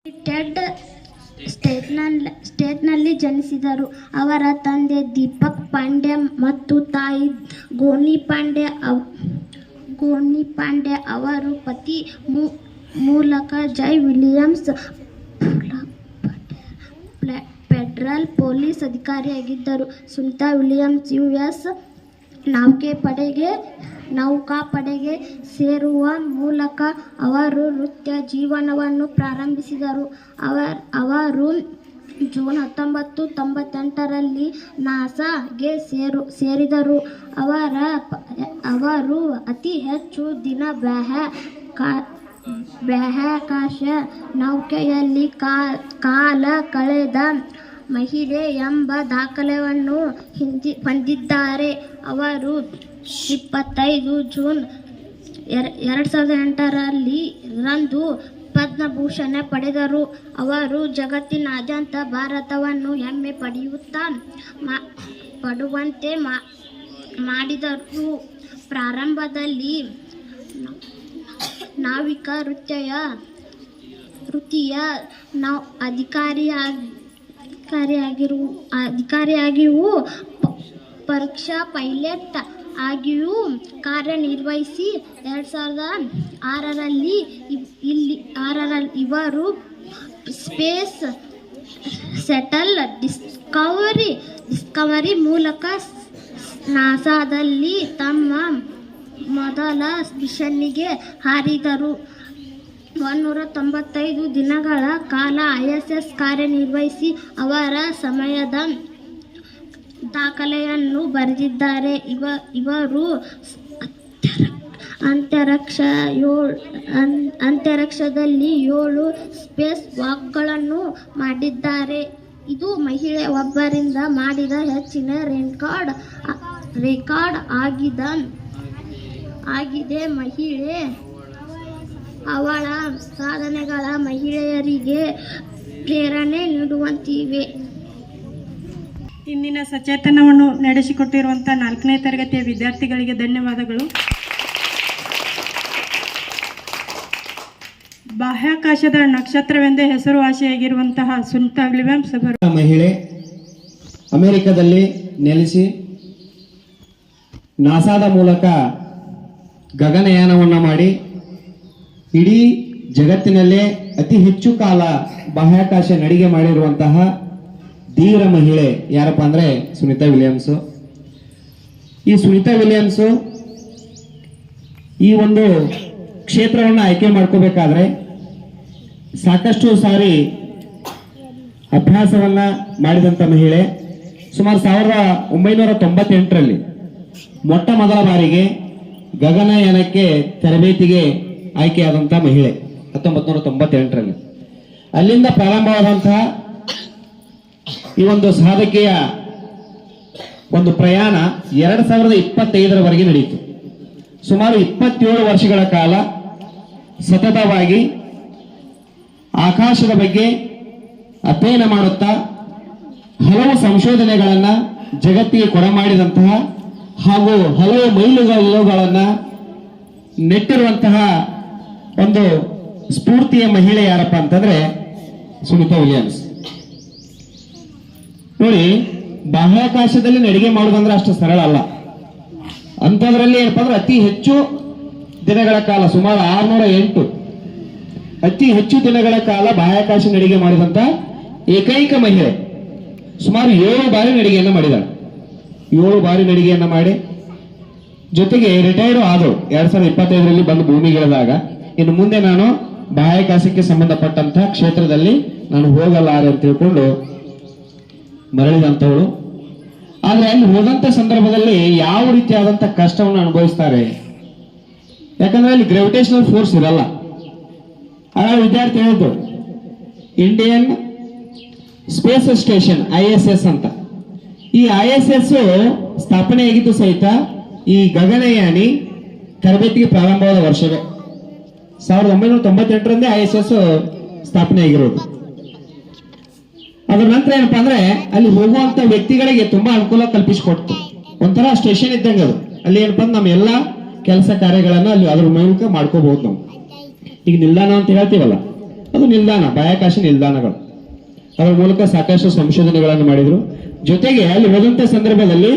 United ಸ್ಟೇಟ್ಸ್ನಲ್ಲಿ ಜನಿಸಿದರು. ಅವರ ತಂದೆ ದೀಪಕ್ ಪಾಂಡೆ ಮತ್ತು ತಾಯಿ ಗೋನಿ ಪಾಂಡೆ. ಅವರು ಪತಿ ಮೂಲಕ ಜೈ ವಿಲಿಯಮ್ಸ್ ಫೆಡರಲ್ ಪೊಲೀಸ್ ಅಧಿಕಾರಿಯಾಗಿದ್ದರು. ಸುನೀತಾ ವಿಲಿಯಮ್ಸ್ ಯುಎಸ್ ನೌಕಾಪಡೆಗೆ ಸೇರುವ ಮೂಲಕ ಅವರು ನೃತ್ಯ ಜೀವನವನ್ನು ಪ್ರಾರಂಭಿಸಿದರು. ಅವರು ಜೂನ್ 1998ರಲ್ಲಿ ನಾಸಾಗೆ ಸೇರಿದರು. ಅವರು ಅತಿ ಹೆಚ್ಚು ದಿನ ಬಾಹ್ಯಾಕಾಶ ನೌಕೆಯಲ್ಲಿ ಕಾಲ ಕಳೆದ ಮಹಿಳೆ ಎಂಬ ದಾಖಲೆಯನ್ನು ಹೊಂದಿದ್ದಾರೆ. ಅವರು 25 ಜೂನ್ 2008ರಂದು ಪದ್ಮಭೂಷಣ ಪಡೆದರು. ಅವರು ಜಗತ್ತಿನಾದ್ಯಂತ ಭಾರತವನ್ನು ಹೆಮ್ಮೆ ಪಡುವಂತೆ ಮಾಡಿದರು. ಪ್ರಾರಂಭದಲ್ಲಿ ನಾವಿಕ ವೃತ್ತಿಯ ಅಧಿಕಾರಿಯಾಗಿಯೂ ಪರೀಕ್ಷಾ ಪೈಲಟ್ ಆಗಿಯೂ ಕಾರ್ಯನಿರ್ವಹಿಸಿ 2006ರಲ್ಲಿ ಇವರು ಸ್ಪೇಸ್ ಶಟಲ್ ಡಿಸ್ಕವರಿ ಮೂಲಕ ನಾಸಾದಲ್ಲಿ ತಮ್ಮ ಮೊದಲ ಮಿಷನ್ನಿಗೆ ಹಾರಿದರು. 195 ದಿನಗಳ ಕಾಲ ISS ಕಾರ್ಯನಿರ್ವಹಿಸಿ ಅವರ ಸಮಯದ ದಾಖಲೆಯನ್ನು ಬರೆದಿದ್ದಾರೆ. ಇವರು ಅಂತರಿಕ್ಷದಲ್ಲಿ 7 ಸ್ಪೇಸ್ ವಾಕ್ಗಳನ್ನು ಮಾಡಿದ್ದಾರೆ. ಇದು ಮಹಿಳೆ ಒಬ್ಬರಿಂದ ಮಾಡಿದ ಹೆಚ್ಚಿನ ರೆಕಾರ್ಡ್ ಆಗಿದೆ. ಮಹಿಳೆ ಅವಳ ಸಾಧನೆಗಳ ಮಹಿಳೆಯರಿಗೆ ಪ್ರೇರಣೆ ನೀಡುವಂತಿವೆ. ಇಂದಿನ ಸಚೇತನವನ್ನು ನಡೆಸಿಕೊಟ್ಟಿರುವಂಥ 4ನೇ ತರಗತಿಯ ವಿದ್ಯಾರ್ಥಿಗಳಿಗೆ ಧನ್ಯವಾದಗಳು. ಬಾಹ್ಯಾಕಾಶದ ನಕ್ಷತ್ರವೆಂದೇ ಹೆಸರುವಾಸಿಯಾಗಿರುವಂತಹ ಸುನೀತಾ ವಿಲಿಯಮ್ಸ್ ಮಹಿಳೆ ಅಮೆರಿಕದಲ್ಲಿ ನೆಲೆಸಿ ನಾಸಾದ ಮೂಲಕ ಗಗನಯಾನವನ್ನು ಮಾಡಿ ಇಡೀ ಜಗತ್ತಿನಲ್ಲೇ ಅತಿ ಹೆಚ್ಚು ಕಾಲ ಬಾಹ್ಯಾಕಾಶ ನಡಿಗೆ ಮಾಡಿರುವಂತಹ ಧೀರ ಮಹಿಳೆ ಯಾರಪ್ಪ ಅಂದರೆ ಸುನೀತಾ ವಿಲಿಯಮ್ಸು. ಈ ಸುನೀತಾ ವಿಲಿಯಮ್ಸು ಈ ಒಂದು ಕ್ಷೇತ್ರವನ್ನು ಆಯ್ಕೆ ಮಾಡ್ಕೋಬೇಕಾದ್ರೆ ಸಾಕಷ್ಟು ಸಾರಿ ಅಭ್ಯಾಸವನ್ನ ಮಾಡಿದಂಥ ಮಹಿಳೆ. ಸುಮಾರು 1998ರಲ್ಲಿ ಮೊಟ್ಟ ಮೊದಲ ಬಾರಿಗೆ ಗಗನಯಾನಕ್ಕೆ ತರಬೇತಿಗೆ ಆಯ್ಕೆಯಾದಂಥ ಮಹಿಳೆ 1998ರಲ್ಲಿ. ಅಲ್ಲಿಂದ ಪ್ರಾರಂಭವಾದಂತಹ ಈ ಒಂದು ಸಾಧಕೆಯ ಒಂದು ಪ್ರಯಾಣ 2025ರವರೆಗೆ ನಡೆಯಿತು. ಸುಮಾರು 27 ವರ್ಷಗಳ ಕಾಲ ಸತತವಾಗಿ ಆಕಾಶದ ಬಗ್ಗೆ ಅಧ್ಯಯನ ಮಾಡುತ್ತಾ ಹಲವು ಸಂಶೋಧನೆಗಳನ್ನು ಜಗತ್ತಿಗೆ ಕೊಡಮಾಡಿದಂತಹ ಹಾಗೂ ಹಲವು ಮೈಲುಗಲ್ಲುಗಳನ್ನು ನೆಟ್ಟಿರುವಂತಹ ಒಂದು ಸ್ಫೂರ್ತಿಯ ಮಹಿಳೆ ಯಾರಪ್ಪ ಅಂತಂದ್ರೆ ಸುನೀತಾ ವಿಲಿಯಮ್ಸ್. ನೋಡಿ, ಬಾಹ್ಯಾಕಾಶದಲ್ಲಿ ನಡಿಗೆ ಮಾಡೋದಂದ್ರೆ ಅಷ್ಟು ಸರಳ ಅಲ್ಲ. ಅಂಥದ್ರಲ್ಲಿ ಏನಪ್ಪ ಅಂದ್ರೆ ಅತಿ ಹೆಚ್ಚು ದಿನಗಳ ಕಾಲ ಸುಮಾರು 608 ಅತಿ ಹೆಚ್ಚು ದಿನಗಳ ಕಾಲ ಬಾಹ್ಯಾಕಾಶ ನಡಿಗೆ ಮಾಡಿದಂತ ಏಕೈಕ ಮಹಿಳೆ. ಸುಮಾರು 7 ಬಾರಿ ನಡಿಗೆಯನ್ನು ಮಾಡಿದಾಳೆ. 7 ಬಾರಿ ನಡಿಗೆಯನ್ನು ಮಾಡಿ ಜೊತೆಗೆ ರಿಟೈರ್ಡ್ ಆದಳು 2025ರಲ್ಲಿ ಬಂದು ಭೂಮಿಗಿಳಿದಾಗ. ಇನ್ನು ಮುಂದೆ ನಾನು ಬಾಹ್ಯಾಕಾಶಕ್ಕೆ ಸಂಬಂಧಪಟ್ಟಂತಹ ಕ್ಷೇತ್ರದಲ್ಲಿ ನಾನು ಹೋಗಲಾರೆ ಅಂತ ತಿಳ್ಕೊಂಡು ಮರಳಿದಂಥವಳು. ಆದ್ರೆ ಅಲ್ಲಿ ಹೋದಂತ ಸಂದರ್ಭದಲ್ಲಿ ಯಾವ ರೀತಿಯಾದಂತ ಕಷ್ಟವನ್ನು ಅನುಭವಿಸ್ತಾರೆ, ಯಾಕಂದ್ರೆ ಅಲ್ಲಿ ಗ್ರಾವಿಟೇಷನಲ್ ಫೋರ್ಸ್ ಇರಲ್ಲ. ಆಗ ವಿದ್ಯಾರ್ಥಿ ಹೇಳಿದ್ರು ಇಂಡಿಯನ್ ಸ್ಪೇಸ್ ಸ್ಟೇಷನ್ ISS ಅಂತ. ಈ ISS ಸ್ಥಾಪನೆ ಆಗಿದ್ದು ಸಹಿತ ಈ ಗಗನಯಾನಿ ತರಬೇತಿಗೆ ಪ್ರಾರಂಭವಾದ ವರ್ಷವೇ 1998ರಂದೇ ISS ಸ್ಥಾಪನೆ ಆಗಿರೋದು. ಅದರ ನಂತರ ಏನಪ್ಪಾ ಅಂದ್ರೆ ಅಲ್ಲಿ ಹೋಗುವಂತ ವ್ಯಕ್ತಿಗಳಿಗೆ ತುಂಬಾ ಅನುಕೂಲ ಕಲ್ಪಿಸಿಕೊಡ್ತು. ಒಂಥರ ಸ್ಟೇಷನ್ ಇದ್ದಂಗೆ ಅದು. ಅಲ್ಲಿ ಏನಪ್ಪಾ ನಮ್ಮ ಎಲ್ಲಾ ಕೆಲಸ ಕಾರ್ಯಗಳನ್ನ ಅಲ್ಲಿ ಅದ್ರ ಮೂಲಕ ಮಾಡ್ಕೋಬಹುದು. ನಾವು ಈಗ ನಿಲ್ದಾಣ ಅಂತ ಹೇಳ್ತೀವಲ್ಲ, ಅದು ನಿಲ್ದಾಣ, ಬಾಹ್ಯಾಕಾಶ ನಿಲ್ದಾಣಗಳು. ಅದರ ಮೂಲಕ ಸಾಕಷ್ಟು ಸಂಶೋಧನೆಗಳನ್ನು ಮಾಡಿದ್ರು. ಜೊತೆಗೆ ಅಲ್ಲಿ ಹೋದಂತ ಸಂದರ್ಭದಲ್ಲಿ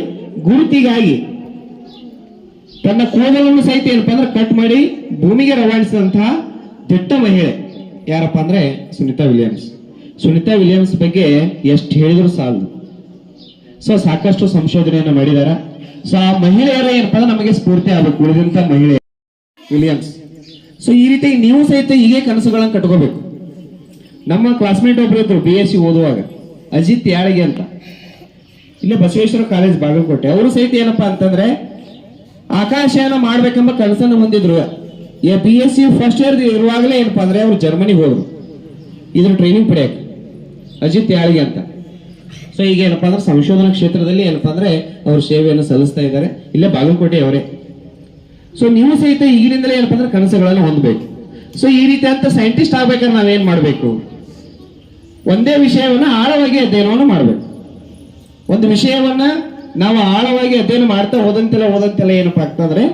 ಗುರುತಿಗಾಗಿ ತನ್ನ ಕೂದಲನ್ನು ಸಹಿತ ಏನಪ್ಪಾ ಅಂದ್ರೆ ಕಟ್ ಮಾಡಿ ಭೂಮಿಗೆ ರವಾನಿಸಿದಂತಹ ದಿಟ್ಟ ಮಹಿಳೆ ಯಾರಪ್ಪ ಅಂದ್ರೆ ಸುನಿತಾ ವಿಲಿಯಮ್ಸ್. ಸುನಿತಾ ವಿಲಿಯಮ್ಸ್ ಬಗ್ಗೆ ಎಷ್ಟು ಹೇಳಿದ್ರು ಸಾಲದು. ಸೊ ಸಾಕಷ್ಟು ಸಂಶೋಧನೆಯನ್ನು ಮಾಡಿದಾರ. ಸೊ ಆ ಮಹಿಳೆಯರ ಏನಪ್ಪಾ ಅಂದ್ರೆ ನಮಗೆ ಸ್ಫೂರ್ತಿ ಆಗಬೇಕು, ಉಳಿದಂತ ಮಹಿಳೆ ವಿಲಿಯಮ್ಸ್. ಸೊ ಈ ರೀತಿ ನೀವು ಸಹಿತ ಹೀಗೆ ಕನಸುಗಳನ್ನು ಕಟ್ಕೋಬೇಕು. ನಮ್ಮ ಕ್ಲಾಸ್ಮೇಟ್ ಒಬ್ರು ಇದ್ರು BSc ಓದುವಾಗ, ಅಜಿತ್ ಯಾಳಗೆ ಅಂತ, ಇಲ್ಲೇ ಬಸವೇಶ್ವರ ಕಾಲೇಜ್ ಬಾಗಲಕೋಟೆ. ಅವರು ಸಹಿತ ಏನಪ್ಪಾ ಅಂತಂದ್ರೆ ಆಕಾಶಯಾನ ಮಾಡ್ಬೇಕೆಂಬ ಕನಸನ್ನು ಹೊಂದಿದ್ರು. BSc ಫಸ್ಟ್ ಇಯರ್ ಇರುವಾಗಲೇ ಏನಪ್ಪಾ ಅಂದ್ರೆ ಅವರು ಜರ್ಮನಿಗೆ ಹೋದ್ರು ಇದ್ರ ಟ್ರೈನಿಂಗ್ ಪಡೆಯಕ್ಕೆ, ಅಜಿತ್ ಯಾಳಗೆ ಅಂತ. ಸೊ ಈಗ ಏನಪ್ಪಾ ಅಂದ್ರೆ ಸಂಶೋಧನಾ ಕ್ಷೇತ್ರದಲ್ಲಿ ಏನಪ್ಪಾ ಅಂದ್ರೆ ಅವರು ಸೇವೆಯನ್ನು ಸಲ್ಲಿಸ್ತಾ ಇದ್ದಾರೆ, ಇಲ್ಲೇ ಬಾಗಲಕೋಟೆ ಅವರೇ. ಸೊ ನೀವು ಸಹಿತ ಈಗಿನಿಂದಲೇ ಏನಪ್ಪಾ ಅಂದ್ರೆ ಕನಸುಗಳನ್ನು ಹೊಂದಬೇಕು. ಸೊ ಈ ರೀತಿ ಅಂತ ಸೈಂಟಿಸ್ಟ್ ಆಗ್ಬೇಕಾದ್ರೆ ನಾವೇನ್ ಮಾಡ್ಬೇಕು? ಒಂದೇ ವಿಷಯವನ್ನ ಆಳವಾಗಿ ಅಧ್ಯಯನವನ್ನು ಮಾಡ್ಬೇಕು. ಒಂದು ವಿಷಯವನ್ನ ನಾವು ಆಳವಾಗಿ ಅಧ್ಯಯನ ಮಾಡ್ತಾ ಹೋದಂತೆಲ್ಲ ಏನಪ್ಪಾ ಆಗ್ತಂದ್ರೆ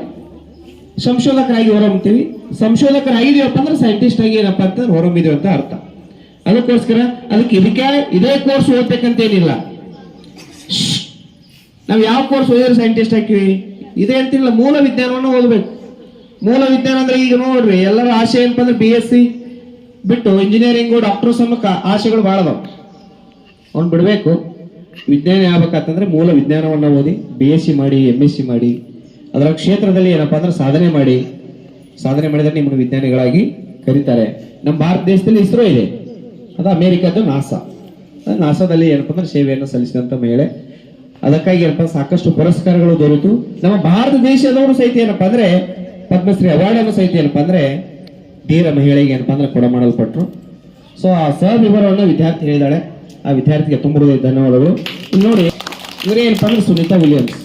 ಸಂಶೋಧಕರಾಗಿ ಹೊರಹೊಮ್ತೀವಿ. ಸಂಶೋಧಕರಾಗಿದೀವಪ್ಪ ಅಂದ್ರೆ ಸೈಂಟಿಸ್ಟ್ ಆಗಿ ಏನಪ್ಪಾ ಅಂತಂದ್ರೆ ಹೊರಹೊಮ್ಮಿದೀವಿ ಅಂತ ಅರ್ಥ. ಅದಕ್ಕೋಸ್ಕರ ಇದೇ ಕೋರ್ಸ್ ಓದ್ಬೇಕಂತ ಏನಿಲ್ಲ. ನಾವ್ ಯಾವ ಕೋರ್ಸ್ ಓದಿದ್ರೆ ಸೈಂಟಿಸ್ಟ್ ಹಾಕಿವಿ ಇದೇ ಅಂತಿಲ್ಲ, ಮೂಲ ವಿಜ್ಞಾನವನ್ನು ಓದ್ಬೇಕು. ಮೂಲ ವಿಜ್ಞಾನ ಅಂದ್ರೆ ಈಗ ನೋಡ್ರಿ ಎಲ್ಲರ ಆಸೆ ಏನಪ್ಪ ಅಂದ್ರೆ BSc ಬಿಟ್ಟು ಇಂಜಿನಿಯರಿಂಗು ಡಾಕ್ಟರ್ಸ್ ಅನ್ನೋ ಆಸೆಗಳು ಬಹಳ ಅದಾವ. ಅವ್ನು ಬಿಡ್ಬೇಕು. ವಿಜ್ಞಾನಿ ಆಗ್ಬೇಕಂತಂದ್ರೆ ಮೂಲ ವಿಜ್ಞಾನವನ್ನ ಓದಿ BSc ಮಾಡಿ MSc ಮಾಡಿ ಅದರ ಕ್ಷೇತ್ರದಲ್ಲಿ ಏನಪ್ಪಾ ಅಂದ್ರೆ ಸಾಧನೆ ಮಾಡಿದ್ರೆ ನಿಮ್ಮನ್ನು ವಿಜ್ಞಾನಿಗಳಾಗಿ ಕರೀತಾರೆ. ನಮ್ಮ ಭಾರತ ದೇಶದಲ್ಲಿ ಇಸ್ರೋ ಇದೆ, ಅದು ಅಮೆರಿಕದ್ದು ನಾಸಾದಲ್ಲಿ ಏನಪ್ಪಾ ಅಂದ್ರೆ ಸೇವೆಯನ್ನು ಸಲ್ಲಿಸಿದಂತ ಮಹಿಳೆ. ಅದಕ್ಕಾಗಿ ಏನಪ್ಪಾ ಸಾಕಷ್ಟು ಪುರಸ್ಕಾರಗಳು ದೊರೆತು ನಮ್ಮ ಭಾರತ ದೇಶದವರು ಸಹಿತ ಏನಪ್ಪಾ ಅಂದ್ರೆ ಪದ್ಮಶ್ರೀ ಅವಾರ್ಡ್ ಅನ್ನು ಸಹಿತ ಏನಪ್ಪಾ ಅಂದ್ರೆ ಧೀರ ಮಹಿಳೆಗೆ ಏನಪ್ಪಾ ಅಂದ್ರೆ ಕೊಡಮಾಡಲ್ಪಟ್ರು. ಸೊ ಆ ವಿವರವನ್ನು ವಿದ್ಯಾರ್ಥಿ ಹೇಳಿದಾಳೆ. ಆ ವಿದ್ಯಾರ್ಥಿಗೆ ತುಂಬ ಧನ್ಯವಾದಗಳು. ಇಲ್ಲಿ ನೋಡಿ ಇವರೇ ಏನಪ್ಪಾ ಅಂದ್ರೆ ಸುನಿತಾ ವಿಲಿಯಮ್ಸ್.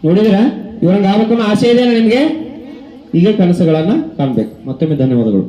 ನೋಡಿದ್ರ ಇವ್ರಂಗ ಆಗ್ಬೇಕು ಅನ್ನೋ ಆಸೆ ಇದೆಯಾ ನಿಮ್ಗೆ? ಈಗ ಕನಸುಗಳನ್ನ ಕಾಣ್ಬೇಕು. ಮತ್ತೊಮ್ಮೆ ಧನ್ಯವಾದಗಳು.